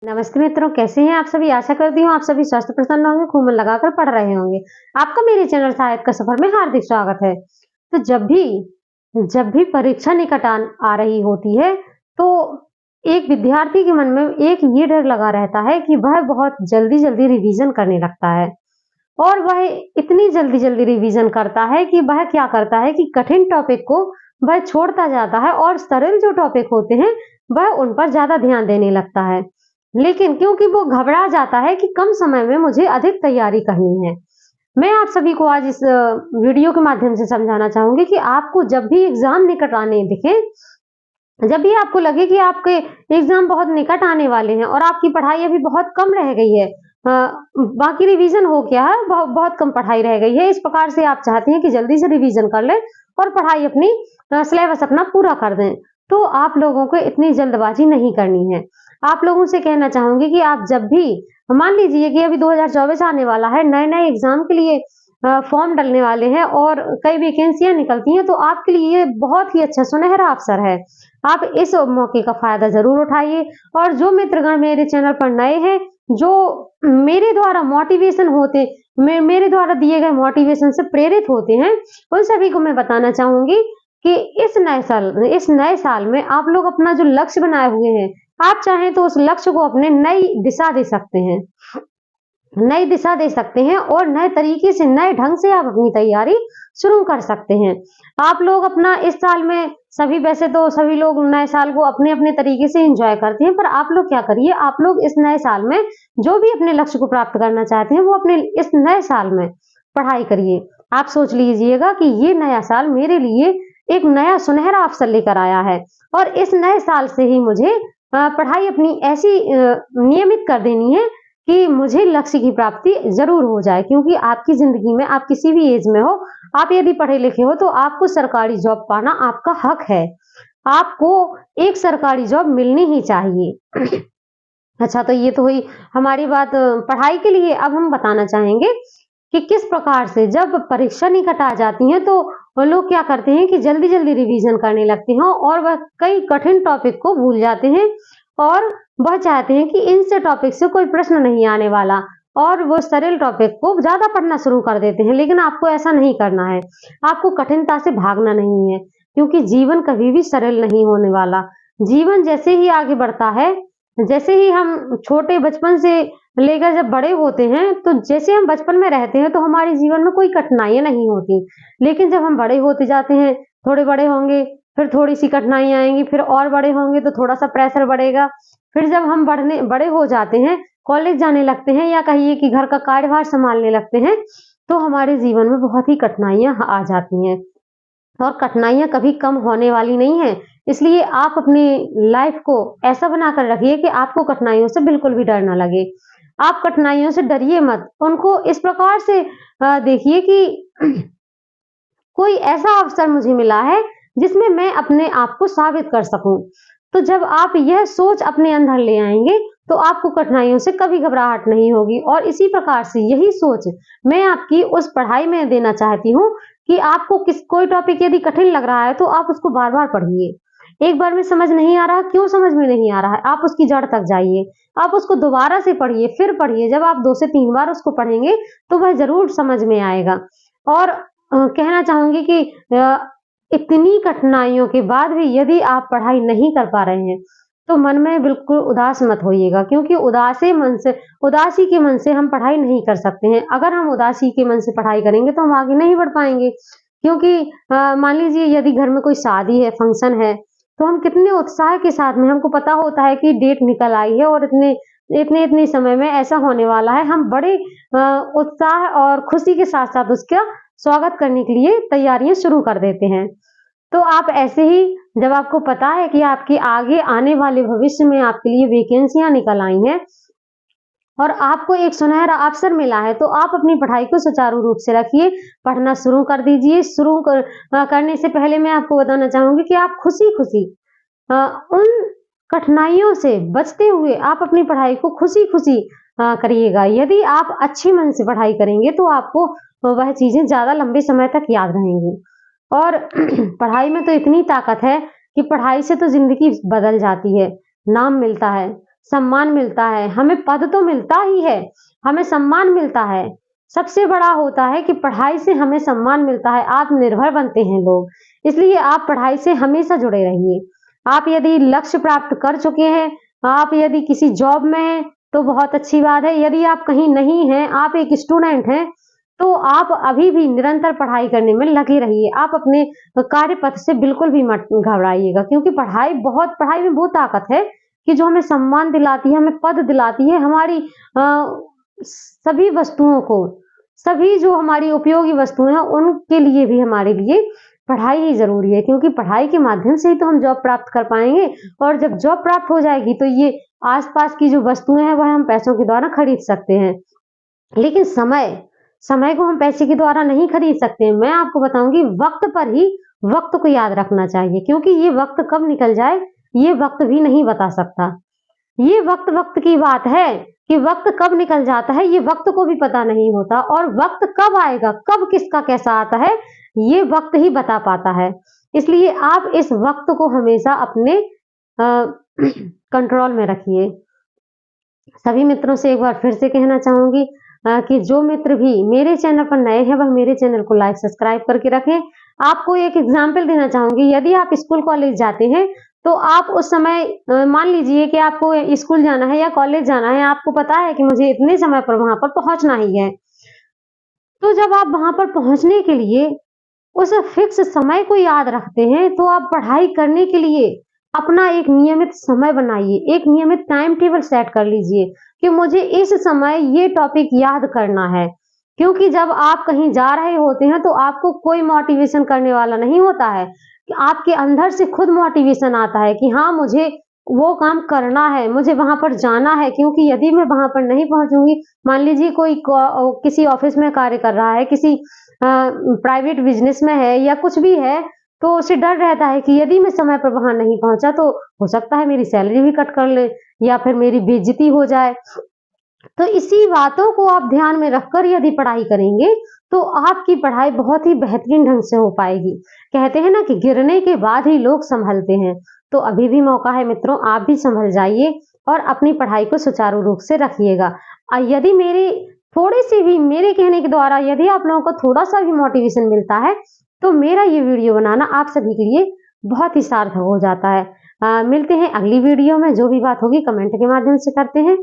नमस्ते मित्रों, कैसे हैं आप सभी? आशा करती हूँ आप सभी स्वस्थ प्रसन्न होंगे, खूब मन लगाकर पढ़ रहे होंगे। आपका मेरे चैनल साहित्य का सफर में हार्दिक स्वागत है। तो जब भी परीक्षा निकट आ रही होती है, तो एक विद्यार्थी के मन में एक ये डर लगा रहता है कि वह बहुत जल्दी-जल्दी रिवीजन करने लगता है और वह इतनी जल्दी-जल्दी रिवीजन करता है कि वह क्या करता है कि कठिन टॉपिक को वह छोड़ता जाता है और सरल जो टॉपिक होते हैं, वह उन पर ज़्यादा ध्यान देने लगता है। लेकिन क्योंकि वो घबरा जाता है कि कम समय में मुझे अधिक तैयारी करनी है। मैं आप सभी को आज इस वीडियो के माध्यम से समझाना चाहूँगी कि आपको जब भी एग्ज़ाम निकट आने दिखे, जब भी आपको लगे कि आपके एग्ज़ाम बहुत निकट आने वाले हैं और आपकी पढ़ाई अभी बहुत कम रह गई है, बाकी रिवीजन हो गया है, बहुत कम पढ़ाई रह गई है, इस प्रकार से आप चाहते हैं कि जल्दी से रिवीजन कर लें और पढ़ाई अपनी सिलेबस अपना पूरा कर दें, तो आप लोगों को इतनी जल्दबाजी नहीं करनी है। आप लोगों से कहना चाहूँगी कि आप जब भी मान लीजिए कि अभी 2024 आने वाला है, नए-नए एग्ज़ाम के लिए फॉर्म डलने वाले हैं और कई वैकेंसियाँ निकलती हैं, तो आपके लिए ये बहुत ही अच्छा सुनहरा अवसर है। आप इस मौके का फ़ायदा ज़रूर उठाइए और जो मित्रगण मेरे चैनल पर नए हैं, जो मेरे द्वारा मोटिवेशन होते मेरे द्वारा दिए गए मोटिवेशन से प्रेरित होते हैं, उन सभी को मैं बताना चाहूँगी कि इस नए साल में आप लोग अपना जो लक्ष्य बनाए हुए हैं, आप चाहें तो उस लक्ष्य को अपने नई दिशा दे सकते हैं। नई दिशा दे सकते हैं और नए तरीके से, नए ढंग से आप अपनी तैयारी शुरू कर सकते हैं। आप लोग अपना इस साल में वैसे तो सभी लोग नए साल को अपने-अपने तरीके से एन्जॉय करते हैं, पर आप लोग क्या करिए, आप लोग इस नए साल में जो भी अपने लक्ष्य को प्राप्त करना चाहते हैं, वो अपने इस नए साल में पढ़ाई करिए। आप सोच लीजिएगा कि ये नया साल मेरे लिए एक नया सुनहरा अवसर लेकर आया है और इस नए साल से ही मुझे पढ़ाई अपनी ऐसी नियमित कर देनी है कि मुझे लक्ष्य की प्राप्ति ज़रूर हो जाए, क्योंकि आपकी ज़िंदगी में आप किसी भी एज में हो, आप यदि पढ़े-लिखे हो तो आपको सरकारी जॉब पाना आपका हक है। आपको एक सरकारी जॉब मिलनी ही चाहिए। अच्छा, तो ये तो हुई हमारी बात पढ़ाई के लिए। अब हम बताना चाहेंगे कि किस प्रकार से जब परीक्षा निकट आ जाती है, तो वो लोग क्या करते हैं कि जल्दी-जल्दी रिवीजन करने लगते हैं और वह कई कठिन टॉपिक को भूल जाते हैं और वह चाहते हैं कि इनसे टॉपिक से कोई प्रश्न नहीं आने वाला और वो सरल टॉपिक को ज़्यादा पढ़ना शुरू कर देते हैं। लेकिन आपको ऐसा नहीं करना है। आपको कठिनता से भागना नहीं है, क्योंकि जीवन कभी भी सरल नहीं होने वाला। जीवन जैसे ही आगे बढ़ता है, जैसे ही हम छोटे बचपन से लेकर जब बड़े होते हैं, तो जैसे हम बचपन में रहते हैं तो हमारे जीवन में कोई कठिनाइयाँ नहीं होती। लेकिन जब हम बड़े होते जाते हैं, थोड़े बड़े होंगे, फिर थोड़ी-सी कठिनाइयाँ आएँगी, फिर और बड़े होंगे तो थोड़ा-सा प्रेशर बढ़ेगा। फिर जब हम बड़े हो जाते हैं, कॉलेज जाने लगते हैं या कहिए कि घर का कार्यभार सँभालने लगते हैं, तो हमारे जीवन में बहुत ही कठिनाइयाँ आ जाती हैं। और कठिनाइयाँ कभी कम होने वाली नहीं है। इसलिए आप अपनी लाइफ को ऐसा बनाकर रखिए कि आपको कठिनाइयों से बिल्कुल भी डर ना लगे। आप कठिनाइयों से डरिए मत। उनको इस प्रकार से देखिए कि कोई ऐसा अवसर मुझे मिला है जिसमें मैं अपने आप को साबित कर सकूं। तो जब आप यह सोच अपने अंदर ले आएंगे, तो आपको कठिनाइयों से कभी घबराहट नहीं होगी। और इसी प्रकार से यही सोच मैं आपकी उस पढ़ाई में देना चाहती हूँ कि आपको कोई टॉपिक यदि कठिन लग रहा है तो आप उसको बार बार पढ़िए। एक बार में समझ नहीं आ रहा, क्यों समझ में नहीं आ रहा है, आप उसकी जड़ तक जाइए। आप उसको दोबारा से पढ़िए, फिर पढ़िए। जब आप 2 से 3 बार उसको पढ़ेंगे तो वह जरूर समझ में आएगा। और कहना चाहूंगी कि इतनी कठिनाइयों के बाद भी यदि आप पढ़ाई नहीं कर पा रहे हैं, तो मन में बिल्कुल उदास मत होइएगा, क्योंकि उदासी के मन से हम पढ़ाई नहीं कर सकते हैं। अगर हम उदासी के मन से पढ़ाई करेंगे तो हम आगे नहीं बढ़ पाएंगे, क्योंकि मान लीजिए यदि घर में कोई शादी है, फंक्शन है, तो हम कितने उत्साह के साथ में, हमको पता होता है कि डेट निकल आई है और इतने समय में ऐसा होने वाला है, हम बड़े उत्साह और खुशी के साथ साथ उसका स्वागत करने के लिए तैयारियां शुरू कर देते हैं। तो आप ऐसे ही, जब आपको पता है कि आपके आगे आने वाले भविष्य में आपके लिए वैकेंसियां निकल आई हैं और आपको एक सुनहरा अवसर मिला है, तो आप अपनी पढ़ाई को सुचारू रूप से रखिए, पढ़ना शुरू कर दीजिए। करने से पहले मैं आपको बताना चाहूंगी कि आप खुशी-खुशी उन कठिनाइयों से बचते हुए आप अपनी पढ़ाई को खुशी-खुशी करिएगा। यदि आप अच्छे मन से पढ़ाई करेंगे तो आपको वह चीज़ें ज़्यादा लंबे समय तक याद रहेंगी। और पढ़ाई में तो इतनी ताकत है कि पढ़ाई से तो ज़िंदगी बदल जाती है, नाम मिलता है। सम्मान मिलता है, हमें पद तो मिलता ही है, हमें सम्मान मिलता है। सबसे बड़ा होता है कि पढ़ाई से हमें सम्मान मिलता है, आत्मनिर्भर बनते हैं लोग। इसलिए आप पढ़ाई से हमेशा जुड़े रहिए। आप यदि लक्ष्य प्राप्त कर चुके हैं, आप यदि किसी जॉब में हैं, तो बहुत अच्छी बात है। यदि आप कहीं नहीं हैं, आप एक स्टूडेंट हैं, तो आप अभी भी निरंतर पढ़ाई करने में लगे रहिए। आप अपने कार्य पथ से बिल्कुल भी मत घबराइएगा, क्योंकि पढ़ाई में वो ताकत है कि जो हमें सम्मान दिलाती है, हमें पद दिलाती है, हमारी सभी वस्तुओं को, सभी जो हमारी उपयोगी वस्तुएं हैं, उनके लिए भी हमारे लिए पढ़ाई ही ज़रूरी है, क्योंकि पढ़ाई के माध्यम से ही तो हम जॉब प्राप्त कर पाएँगे। और जब जॉब प्राप्त हो जाएगी, तो ये आस-पास की जो वस्तुएं हैं, वह हम पैसों के द्वारा खरीद सकते हैं। लेकिन समय को हम पैसे के द्वारा नहीं खरीद सकते। मैं आपको बताऊँगी, वक़्त पर ही वक़्त को याद रखना चाहिए, क्योंकि ये वक़्त कब निकल जाए, ये वक़्त भी नहीं बता सकता। ये वक़्त की बात है कि वक़्त कब निकल जाता है, ये वक़्त को भी पता नहीं होता, और वक़्त कब आएगा, कब किसका कैसा आता है, ये वक़्त ही बता पाता है। इसलिए आप इस वक़्त को हमेशा अपने कंट्रोल में रखिए। सभी मित्रों से एक बार फिर से कहना चाहूँगी कि जो मित्र भी मेरे चैनल पर नए हैं, वह मेरे चैनल को लाइक, सब्सक्राइब करके रखें। आपको एक एग्ज़ाम्पल देना चाहूँगी, यदि आप स्कूल कॉलेज जाते हैं, तो आप उस समय मान लीजिए कि आपको स्कूल जाना है या कॉलेज जाना है, आपको पता है कि मुझे इतने समय पर वहाँ पर पहुँचना ही है। तो जब आप वहाँ पर पहुँचने के लिए उस फिक्स समय को याद रखते हैं, तो आप पढ़ाई करने के लिए अपना एक नियमित समय बनाइए, एक नियमित टाइम टेबल सेट कर लीजिए कि मुझे इस समय ये टॉपिक याद करना है। क्योंकि जब आप कहीं जा रहे होते हैं, तो आपको कोई मोटिवेशन करने वाला नहीं होता है। कि आपके अंदर से खुद मोटिवेशन आता है कि हाँ, मुझे वो काम करना है, मुझे वहाँ पर जाना है, क्योंकि यदि मैं वहाँ पर नहीं पहुँचूँगी, मान लीजिए कोई किसी ऑफ़िस में कार्य कर रहा है, किसी प्राइवेट बिज़नेस में है या कुछ भी है, तो उसे डर रहता है कि यदि मैं समय पर वहाँ नहीं पहुँचा, तो हो सकता है मेरी सैलरी भी कट कर ले या फिर मेरी बेइज़्ज़ती हो जाए। तो इसी बातों को आप ध्यान में रखकर यदि पढ़ाई करेंगे, तो आपकी पढ़ाई बहुत ही बेहतरीन ढंग से हो पाएगी। कहते हैं ना कि गिरने के बाद ही लोग संभलते हैं, तो अभी भी मौका है मित्रों, आप भी संभल जाइए और अपनी पढ़ाई को सुचारू रूप से रखिएगा। यदि थोड़ी-सी भी मेरे कहने के द्वारा यदि आप लोगों को थोड़ा-सा भी मोटिवेशन मिलता है, तो मेरा ये वीडियो बनाना आप सभी के लिए बहुत ही सार्थक हो जाता है। मिलते हैं अगली वीडियो में, जो भी बात होगी कमेंट के माध्यम से करते हैं।